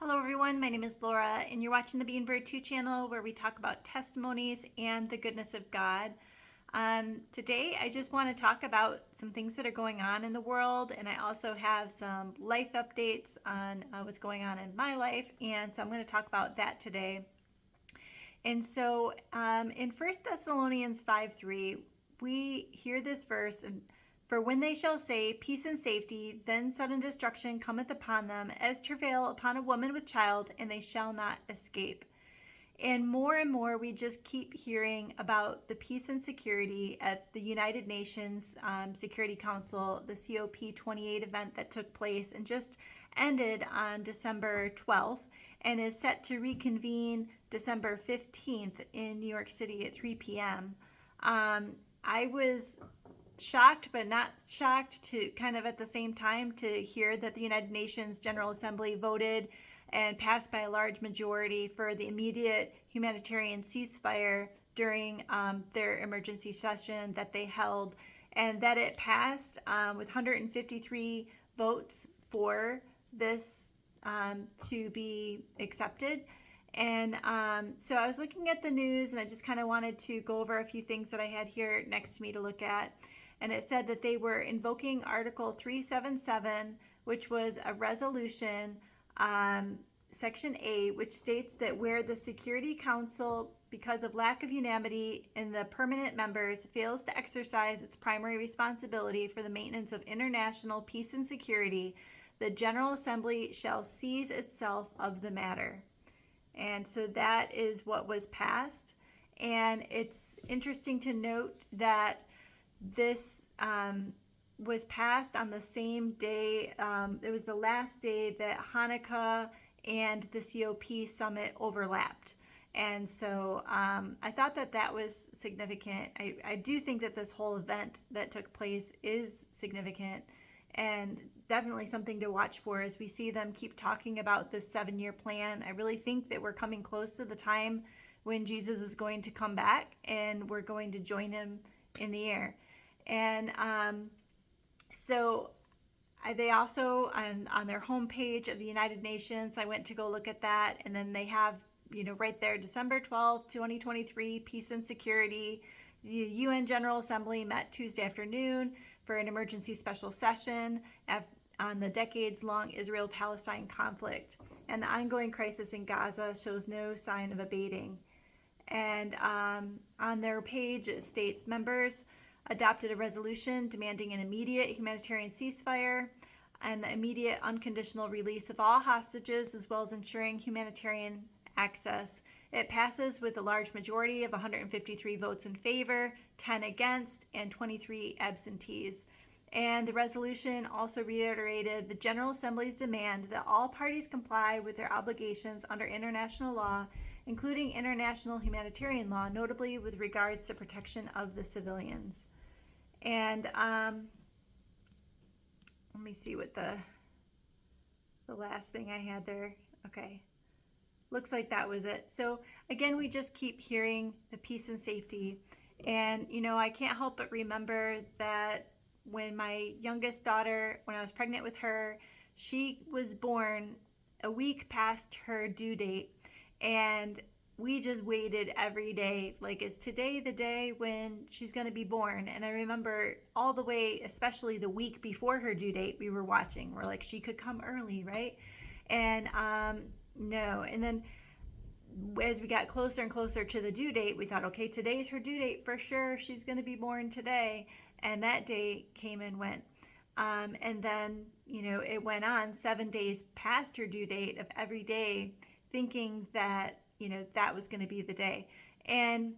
Hello everyone, my name is Laura and you're watching the Beanbird 2 channel where we talk about testimonies and the goodness of God. Today I just want to talk about some things that are going on in the world, and I also have some life updates on what's going on in my life, and so I'm going to talk about that today. And so in 1 Thessalonians 5:3, we hear this verse, and for when they shall say peace and safety, then sudden destruction cometh upon them, as travail upon a woman with child, and they shall not escape. And more, we just keep hearing about the peace and security at the United Nations Security Council, the cop28 event that took place and just ended on December 12th and is set to reconvene December 15th in New York City at 3 p.m. I was shocked, but not shocked, to kind of at the same time to hear that the United Nations General Assembly voted and passed by a large majority for the immediate humanitarian ceasefire during their emergency session that they held, and that it passed with 153 votes for this to be accepted. And so I was looking at the news, and I just kind of wanted to go over a few things that I had here next to me to look at. And it said that they were invoking Article 377, which was a resolution, Section A, which states that where the Security Council, because of lack of unanimity in the permanent members, fails to exercise its primary responsibility for the maintenance of international peace and security, the General Assembly shall seize itself of the matter. And so that is what was passed. And it's interesting to note that this was passed on the same day. It was the last day that Hanukkah and the COP summit overlapped. And so I thought that that was significant. I do think that this whole event that took place is significant and definitely something to watch for as we see them keep talking about this 7-year plan. I really think that we're coming close to the time when Jesus is going to come back and we're going to join him in the air. And so they also, on their homepage of the United Nations, I went to go look at that, and then they have, right there, December 12th, 2023, peace and security. The UN General Assembly met Tuesday afternoon for an emergency special session on the decades-long Israel-Palestine conflict. And the ongoing crisis in Gaza shows no sign of abating. And on their page, it states members adopted a resolution demanding an immediate humanitarian ceasefire and the immediate unconditional release of all hostages, as well as ensuring humanitarian access. It passes with a large majority of 153 votes in favor, 10 against, and 23 absentees. And the resolution also reiterated the General Assembly's demand that all parties comply with their obligations under international law, including international humanitarian law, notably with regards to protection of the civilians. And let me see what the last thing I had there. Okay. Looks like that was it. So again, we just keep hearing the peace and safety. And, I can't help but remember that when my youngest daughter, when I was pregnant with her, she was born a week past her due date. And we just waited every day, like, is today the day when she's going to be born? And I remember all the way, especially the week before her due date, we were watching. We're like, she could come early, right? And no. And then as we got closer and closer to the due date, we thought, okay, today's her due date for sure. She's going to be born today. And that day came and went. And then, it went on 7 days past her due date of every day, thinking that, that was going to be the day. And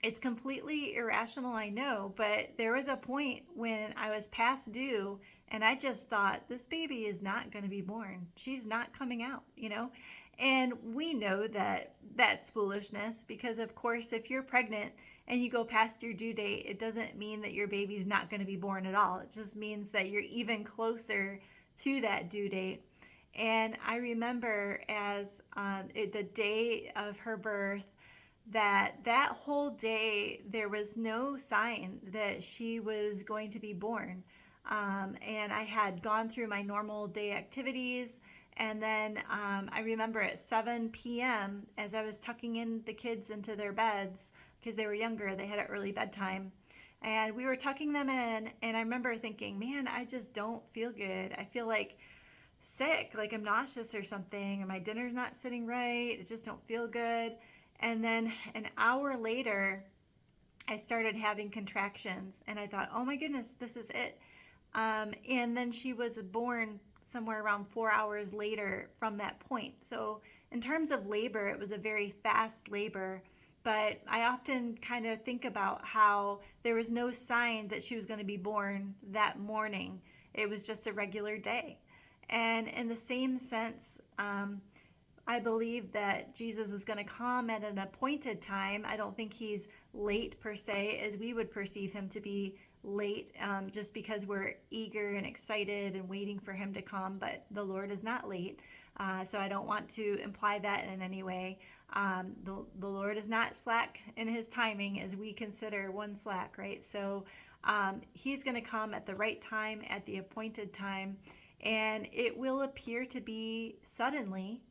it's completely irrational, I know, but there was a point when I was past due and I just thought, this baby is not going to be born. She's not coming out, And we know that that's foolishness, because of course, if you're pregnant and you go past your due date, it doesn't mean that your baby's not going to be born at all. It just means that you're even closer to that due date. And I remember as the day of her birth, that whole day there was no sign that she was going to be born. And I had gone through my normal day activities And then I remember at 7 p.m., as I was tucking in the kids into their beds, because they were younger, they had an early bedtime. And we were tucking them in, and I remember thinking, man, I just don't feel good. I feel like sick, like I'm nauseous or something, and my dinner's not sitting right. I just don't feel good. And then an hour later, I started having contractions, and I thought, oh my goodness, this is it. And then she was born somewhere around 4 hours later from that point. So, in terms of labor, it was a very fast labor. But I often kind of think about how there was no sign that she was going to be born that morning. It was just a regular day. And in the same sense, I believe that Jesus is going to come at an appointed time. I don't think he's late per se, as we would perceive him to be late, just because we're eager and excited and waiting for him to come. But the Lord is not late. So I don't want to imply that in any way. The Lord is not slack in his timing, as we consider one slack, right? So he's going to come at the right time, at the appointed time, and it will appear to be suddenly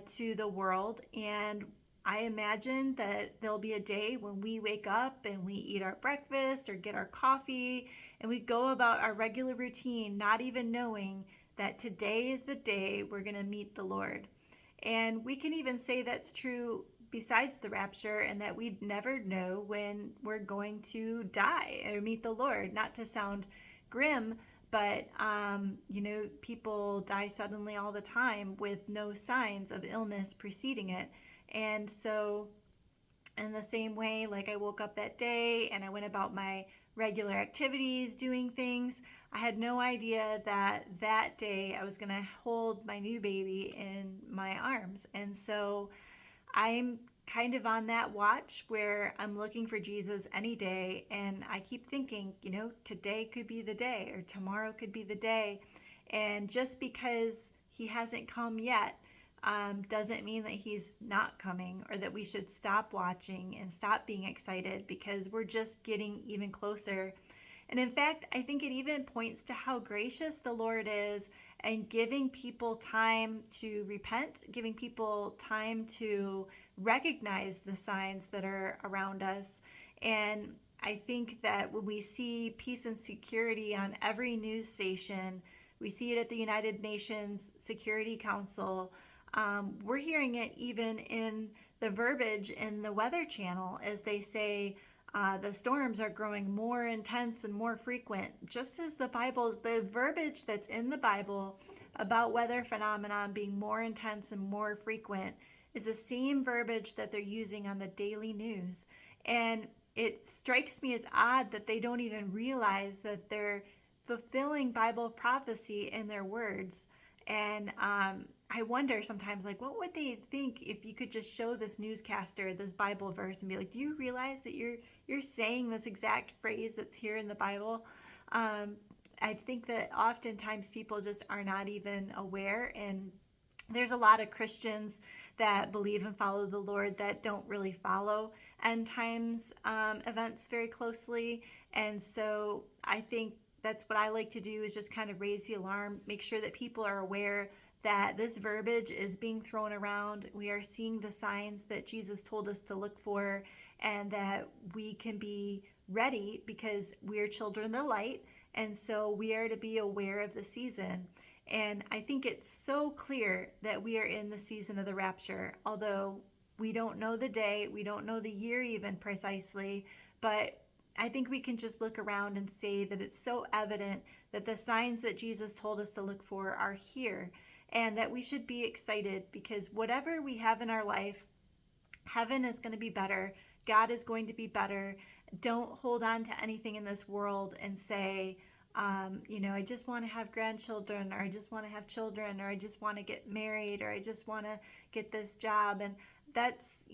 to the world. And I imagine that there'll be a day when we wake up and we eat our breakfast or get our coffee and we go about our regular routine, not even knowing that today is the day we're going to meet the Lord. And we can even say that's true besides the rapture, and that we'd never know when we're going to die or meet the Lord. Not to sound grim, but people die suddenly all the time with no signs of illness preceding it. And so in the same way, like I woke up that day and I went about my regular activities, doing things, I had no idea that that day I was going to hold my new baby in my arms. And so I'm kind of on that watch where I'm looking for Jesus any day, and I keep thinking, today could be the day, or tomorrow could be the day. And just because he hasn't come yet doesn't mean that he's not coming, or that we should stop watching and stop being excited, because we're just getting even closer. And in fact, I think it even points to how gracious the Lord is, and giving people time to repent, giving people time to recognize the signs that are around us. And I think that when we see peace and security on every news station, we see it at the United Nations Security Council, we're hearing it even in the verbiage in the Weather Channel, as they say, the storms are growing more intense and more frequent, just as the verbiage that's in the Bible about weather phenomenon being more intense and more frequent is the same verbiage that they're using on the daily news. And it strikes me as odd that they don't even realize that they're fulfilling Bible prophecy in their words. And I wonder sometimes, like, what would they think if you could just show this newscaster this Bible verse and be like, do you realize that you're saying this exact phrase that's here in the Bible? I think that oftentimes people just are not even aware. And there's a lot of Christians that believe and follow the Lord that don't really follow end times events very closely. And so I think that's what I like to do, is just kind of raise the alarm, make sure that people are aware that this verbiage is being thrown around. We are seeing the signs that Jesus told us to look for, and that we can be ready because we are children of the light. And so we are to be aware of the season. And I think it's so clear that we are in the season of the rapture, although we don't know the day, we don't know the year even precisely, but I think we can just look around and say that it's so evident that the signs that Jesus told us to look for are here, and that we should be excited, because whatever we have in our life, heaven is going to be better. God is going to be better. Don't hold on to anything in this world and say, I just want to have grandchildren, or I just want to have children, or I just want to get married, or I just want to get this job. And that's,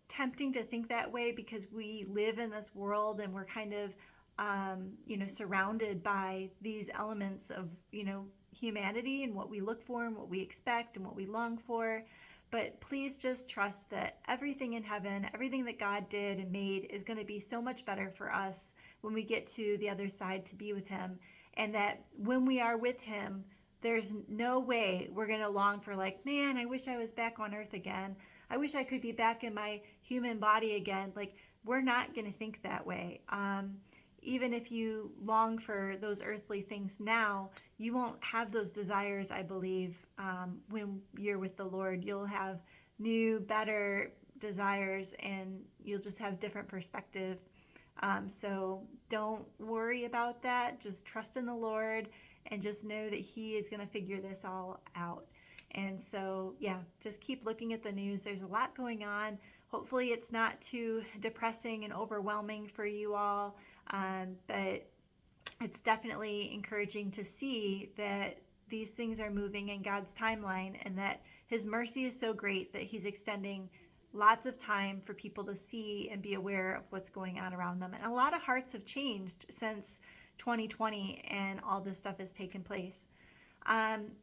tempting to think that way, because we live in this world and we're kind of, surrounded by these elements of, humanity, and what we look for and what we expect and what we long for. But please just trust that everything in heaven, everything that God did and made, is going to be so much better for us when we get to the other side to be with him. And that when we are with him, there's no way we're going to long for, like, man, I wish I was back on earth again. I wish I could be back in my human body again. Like, we're not going to think that way. Even if you long for those earthly things now, you won't have those desires, I believe, when you're with the Lord. You'll have new, better desires, and you'll just have different perspective. So don't worry about that. Just trust in the Lord and just know that He is going to figure this all out. And so, yeah, just keep looking at the news. There's a lot going on. Hopefully it's not too depressing and overwhelming for you all, but it's definitely encouraging to see that these things are moving in God's timeline, and that His mercy is so great that He's extending lots of time for people to see and be aware of what's going on around them. And a lot of hearts have changed since 2020 and all this stuff has taken place.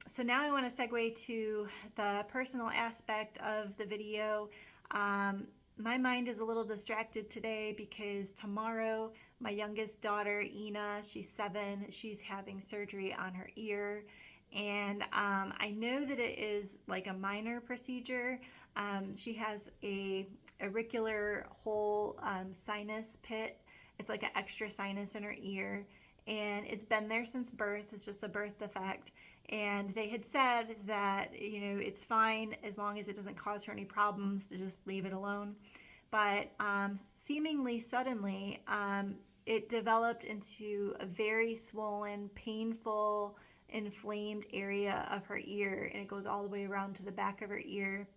So now I want to segue to the personal aspect of the video. My mind is a little distracted today because tomorrow my youngest daughter, Ina, she's 7, she's having surgery on her ear. And I know that it is like a minor procedure. She has a auricular hole sinus pit. It's like an extra sinus in her ear, and it's been there since birth. It's just a birth defect. And they had said that, it's fine as long as it doesn't cause her any problems, to just leave it alone. But seemingly suddenly, it developed into a very swollen, painful, inflamed area of her ear, and it goes all the way around to the back of her ear.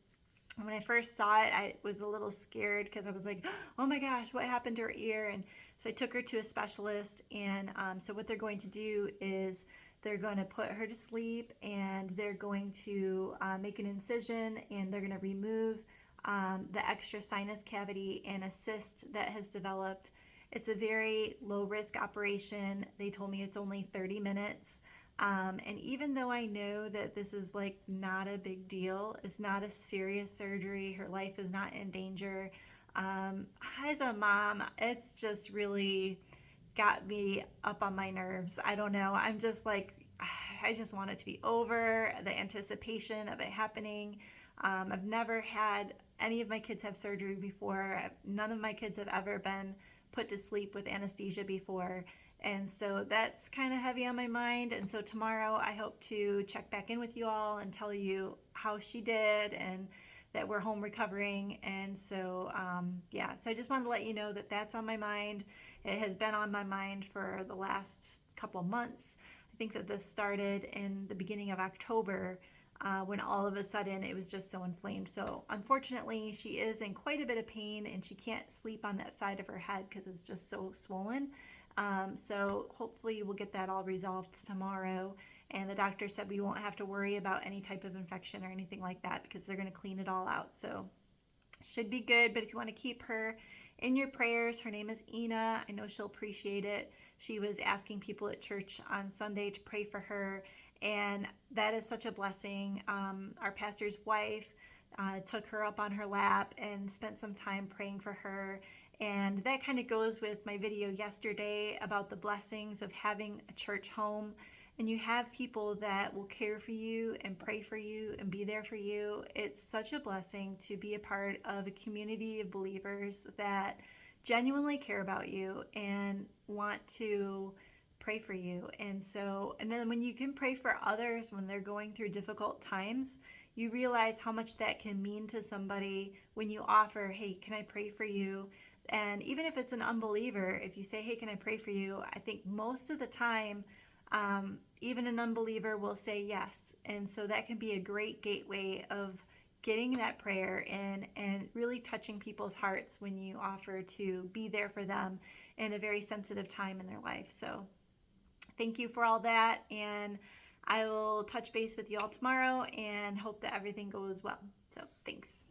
And when I first saw it, I was a little scared because I was like, oh my gosh, what happened to her ear? And so I took her to a specialist. And so what they're going to do is they're going to put her to sleep, and they're going to make an incision, and they're going to remove the extra sinus cavity and a cyst that has developed. It's a very low risk operation. They told me it's only 30 minutes. And even though I know that this is like not a big deal, it's not a serious surgery, her life is not in danger, as a mom, it's just really got me up on my nerves. I don't know. I'm just like, I just want it to be over, the anticipation of it happening. I've never had any of my kids have surgery before. None of my kids have ever been put to sleep with anesthesia before. And so that's kind of heavy on my mind. And so tomorrow I hope to check back in with you all and tell you how she did and that we're home recovering. And so, so I just wanted to let you know that that's on my mind. It has been on my mind for the last couple months. I think that this started in the beginning of October, when all of a sudden it was just so inflamed. So unfortunately, she is in quite a bit of pain, and she can't sleep on that side of her head because it's just so swollen. So hopefully we'll get that all resolved tomorrow. And the doctor said we won't have to worry about any type of infection or anything like that because they're going to clean it all out. So should be good. But if you want to keep her in your prayers, her name is Ina. I know she'll appreciate it. She was asking people at church on Sunday to pray for her, and that is such a blessing. Our pastor's wife took her up on her lap and spent some time praying for her. And that kind of goes with my video yesterday about the blessings of having a church home. And you have people that will care for you and pray for you and be there for you. It's such a blessing to be a part of a community of believers that genuinely care about you and want to pray for you. And then when you can pray for others when they're going through difficult times, you realize how much that can mean to somebody when you offer, hey, can I pray for you? And even if it's an unbeliever, if you say, hey, can I pray for you? I think most of the time, even an unbeliever will say yes. And so that can be a great gateway of getting that prayer in and really touching people's hearts when you offer to be there for them in a very sensitive time in their life. So thank you for all that. And I will touch base with you all tomorrow and hope that everything goes well. So thanks.